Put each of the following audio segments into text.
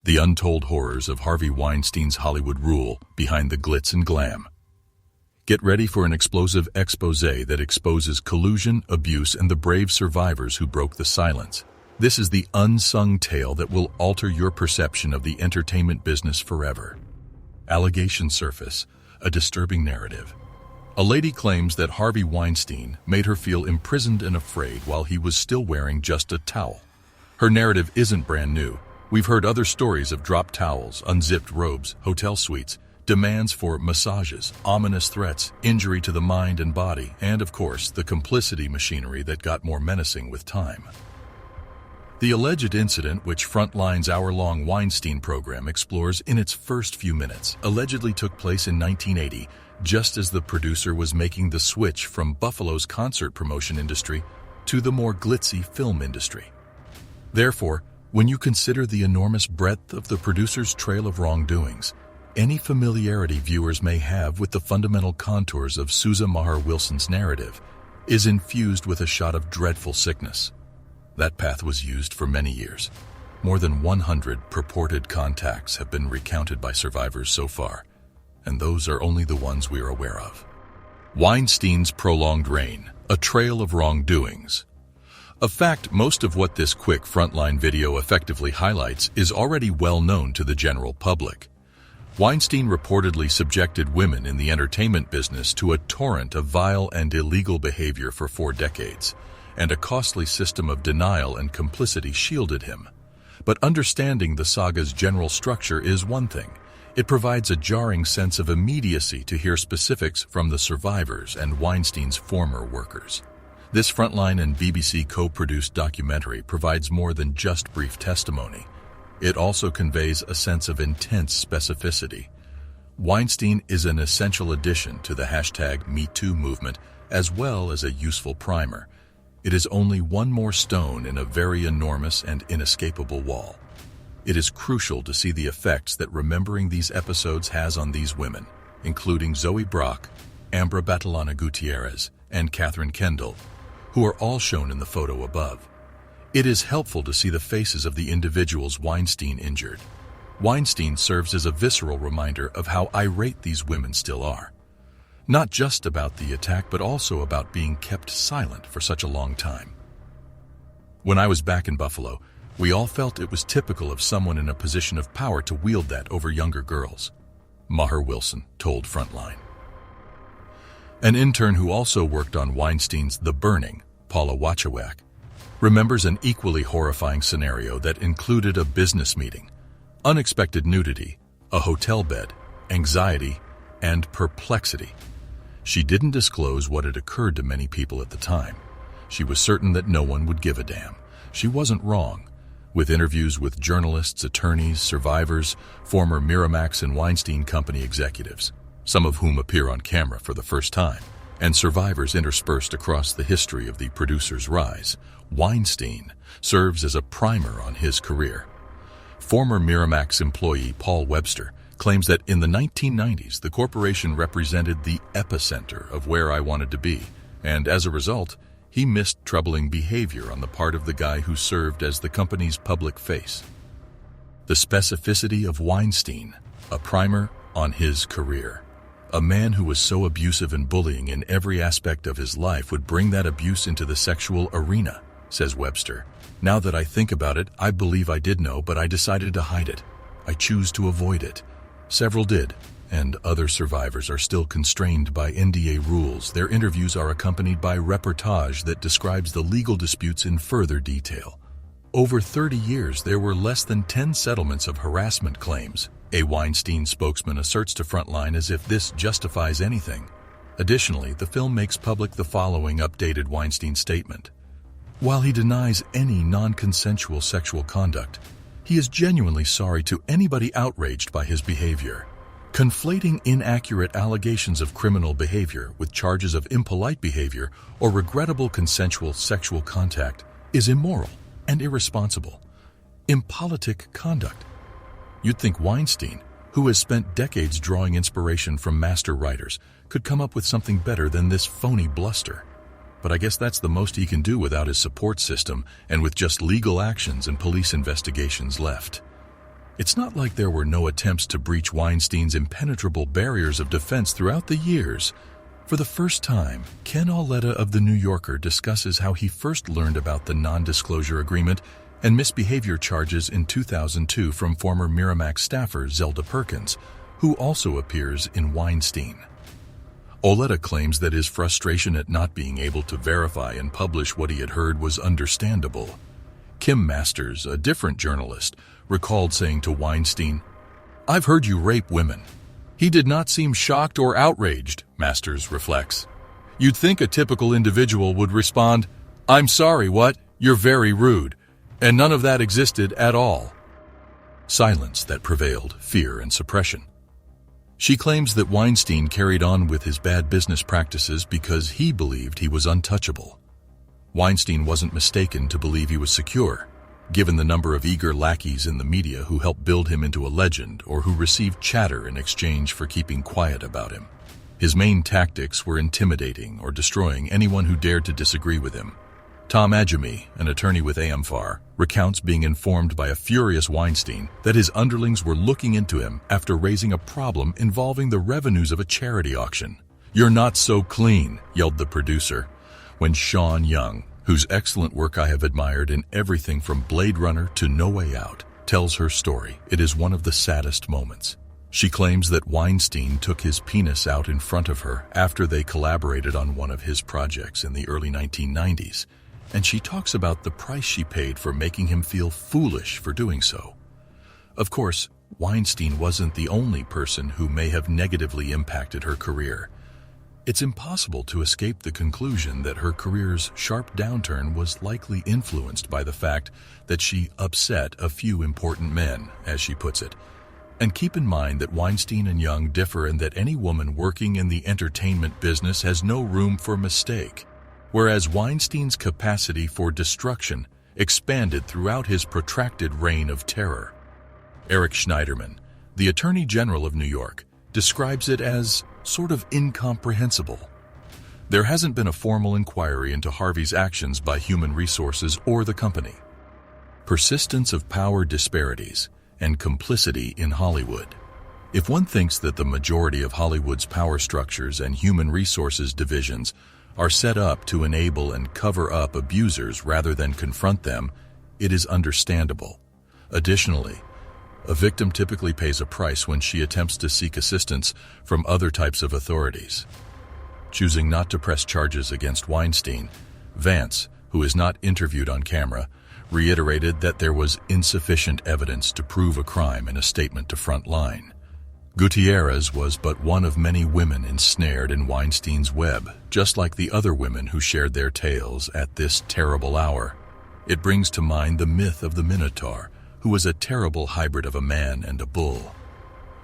The untold horrors of Harvey Weinstein's Hollywood rule behind the glitz and glam. Get ready for an explosive exposé that exposes collusion, abuse, and the brave survivors who broke the silence. This is the unsung tale that will alter your perception of the entertainment business forever. Allegations surface, a disturbing narrative. A lady claims that Harvey Weinstein made her feel imprisoned and afraid while he was still wearing just a towel. Her narrative isn't brand new. We've heard other stories of dropped towels, unzipped robes, hotel suites, demands for massages, ominous threats, injury to the mind and body, and of course, the complicity machinery that got more menacing with time. The alleged incident, which Frontline's hour-long Weinstein program explores in its first few minutes, allegedly took place in 1980, just as the producer was making the switch from Buffalo's concert promotion industry to the more glitzy film industry. Therefore, when you consider the enormous breadth of the producer's trail of wrongdoings, any familiarity viewers may have with the fundamental contours of Susan Maher Wilson's narrative is infused with a shot of dreadful sickness. That path was used for many years. More than 100 purported contacts have been recounted by survivors so far, and those are only the ones we are aware of. Weinstein's prolonged reign, a trail of wrongdoings. A fact most of what this quick Frontline video effectively highlights is already well known to the general public. Weinstein reportedly subjected women in the entertainment business to a torrent of vile and illegal behavior for 4 decades, and a costly system of denial and complicity shielded him. But understanding the saga's general structure is one thing. It provides a jarring sense of immediacy to hear specifics from the survivors and Weinstein's former workers. This Frontline and BBC co-produced documentary provides more than just brief testimony. It also conveys a sense of intense specificity. Weinstein is an essential addition to the #MeToo movement, as well as a useful primer. It is only one more stone in a very enormous and inescapable wall. It is crucial to see the effects that remembering these episodes has on these women, including Zoe Brock, Ambra Batalana Gutierrez, and Catherine Kendall, who are all shown in the photo above. It is helpful to see the faces of the individuals Weinstein injured. Weinstein serves as a visceral reminder of how irate these women still are. Not just about the attack, but also about being kept silent for such a long time. When I was back in Buffalo, we all felt it was typical of someone in a position of power to wield that over younger girls. Maher Wilson told Frontline. An intern who also worked on Weinstein's The Burning, Paula Wachowak, remembers an equally horrifying scenario that included a business meeting, unexpected nudity, a hotel bed, anxiety, and perplexity. She didn't disclose what had occurred to many people at the time. She was certain that no one would give a damn. She wasn't wrong. With interviews with journalists, attorneys, survivors, former Miramax and Weinstein Company executives, some of whom appear on camera for the first time, and survivors interspersed across the history of the producer's rise, Weinstein serves as a primer on his career. Former Miramax employee Paul Webster claims that in the 1990s, the corporation represented the epicenter of where I wanted to be, and as a result, he missed troubling behavior on the part of the guy who served as the company's public face. The specificity of Weinstein, a primer on his career. A man who was so abusive and bullying in every aspect of his life would bring that abuse into the sexual arena, says Webster. Now that I think about it, I believe I did know, but I decided to hide it. I choose to avoid it. Several did, and other survivors are still constrained by NDA rules. Their interviews are accompanied by reportage that describes the legal disputes in further detail. Over 30 years, there were less than 10 settlements of harassment claims. A Weinstein spokesman asserts to Frontline as if this justifies anything. Additionally, the film makes public the following updated Weinstein statement. While he denies any non-consensual sexual conduct, he is genuinely sorry to anybody outraged by his behavior. Conflating inaccurate allegations of criminal behavior with charges of impolite behavior or regrettable consensual sexual contact is immoral and irresponsible. Impolitic conduct. You'd think Weinstein, who has spent decades drawing inspiration from master writers, could come up with something better than this phony bluster. But I guess that's the most he can do without his support system and with just legal actions and police investigations left. It's not like there were no attempts to breach Weinstein's impenetrable barriers of defense throughout the years. For the first time, Ken Auletta of The New Yorker discusses how he first learned about the non-disclosure agreement and misbehavior charges in 2002 from former Miramax staffer Zelda Perkins, who also appears in Weinstein. Auletta claims that his frustration at not being able to verify and publish what he had heard was understandable. Kim Masters, a different journalist, recalled saying to Weinstein, "I've heard you rape women." He did not seem shocked or outraged, Masters reflects. You'd think a typical individual would respond, "I'm sorry, what? You're very rude." And none of that existed at all. Silence that prevailed, fear and suppression. She claims that Weinstein carried on with his bad business practices because he believed he was untouchable. Weinstein wasn't mistaken to believe he was secure, given the number of eager lackeys in the media who helped build him into a legend or who received chatter in exchange for keeping quiet about him. His main tactics were intimidating or destroying anyone who dared to disagree with him. Tom Adjemi, an attorney with AmFAR, recounts being informed by a furious Weinstein that his underlings were looking into him after raising a problem involving the revenues of a charity auction. "You're not so clean," yelled the producer, when Sean Young, whose excellent work I have admired in everything from Blade Runner to No Way Out, tells her story. It is one of the saddest moments. She claims that Weinstein took his penis out in front of her after they collaborated on one of his projects in the early 1990s. And she talks about the price she paid for making him feel foolish for doing so. Of course, Weinstein wasn't the only person who may have negatively impacted her career. It's impossible to escape the conclusion that her career's sharp downturn was likely influenced by the fact that she upset a few important men, as she puts it. And keep in mind that Weinstein and Young differ in that any woman working in the entertainment business has no room for mistake, whereas Weinstein's capacity for destruction expanded throughout his protracted reign of terror. Eric Schneiderman, the Attorney General of New York, describes it as sort of incomprehensible. There hasn't been a formal inquiry into Harvey's actions by Human Resources or the company. Persistence of power disparities and complicity in Hollywood. If one thinks that the majority of Hollywood's power structures and human resources divisions are set up to enable and cover up abusers rather than confront them, it is understandable. Additionally, a victim typically pays a price when she attempts to seek assistance from other types of authorities. Choosing not to press charges against Weinstein, Vance, who is not interviewed on camera, reiterated that there was insufficient evidence to prove a crime in a statement to Frontline. Gutierrez was but one of many women ensnared in Weinstein's web, just like the other women who shared their tales at this terrible hour. It brings to mind the myth of the Minotaur, who was a terrible hybrid of a man and a bull.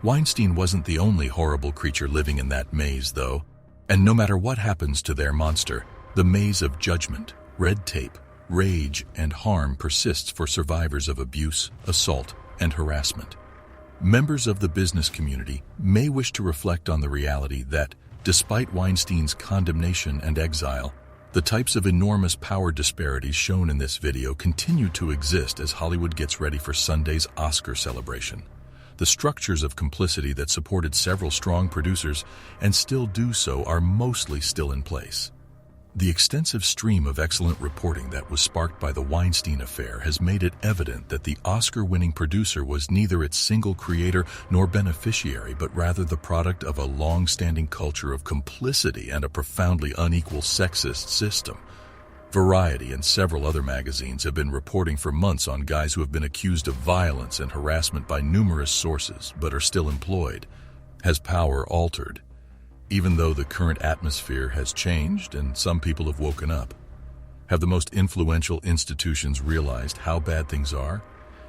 Weinstein wasn't the only horrible creature living in that maze, though, and no matter what happens to their monster, the maze of judgment, red tape, rage, and harm persists for survivors of abuse, assault, and harassment. Members of the business community may wish to reflect on the reality that, despite Weinstein's condemnation and exile, the types of enormous power disparities shown in this video continue to exist as Hollywood gets ready for Sunday's Oscar celebration. The structures of complicity that supported several strong producers and still do so are mostly still in place. The extensive stream of excellent reporting that was sparked by the Weinstein affair has made it evident that the Oscar-winning producer was neither its single creator nor beneficiary, but rather the product of a long-standing culture of complicity and a profoundly unequal sexist system. Variety and several other magazines have been reporting for months on guys who have been accused of violence and harassment by numerous sources, but are still employed. Has power altered? Even though the current atmosphere has changed and some people have woken up. Have the most influential institutions realized how bad things are?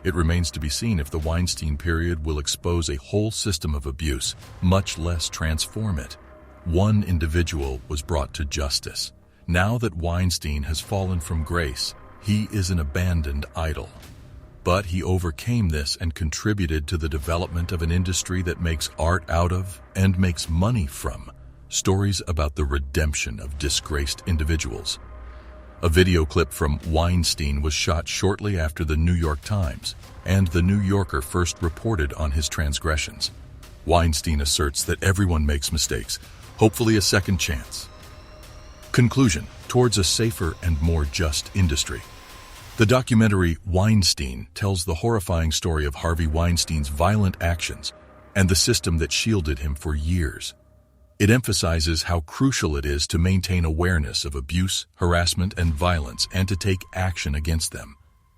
It remains to be seen if the Weinstein period will expose a whole system of abuse, much less transform it. One individual was brought to justice. Now that Weinstein has fallen from grace, he is an abandoned idol. But he overcame this and contributed to the development of an industry that makes art out of and makes money from stories about the redemption of disgraced individuals. A video clip from Weinstein was shot shortly after the New York Times and the New Yorker first reported on his transgressions. Weinstein asserts that everyone makes mistakes, hopefully a second chance. Conclusion: towards a safer and more just industry. The documentary Weinstein tells the horrifying story of Harvey Weinstein's violent actions and the system that shielded him for years. It emphasizes how crucial it is to maintain awareness of abuse, harassment, and violence and to take action against them.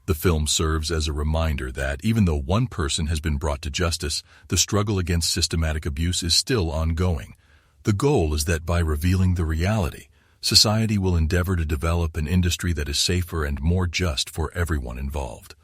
The film serves as a reminder that even though one person has been brought to justice, the struggle against systematic abuse is still ongoing. The goal is that by revealing the reality, society will endeavor to develop an industry that is safer and more just for everyone involved.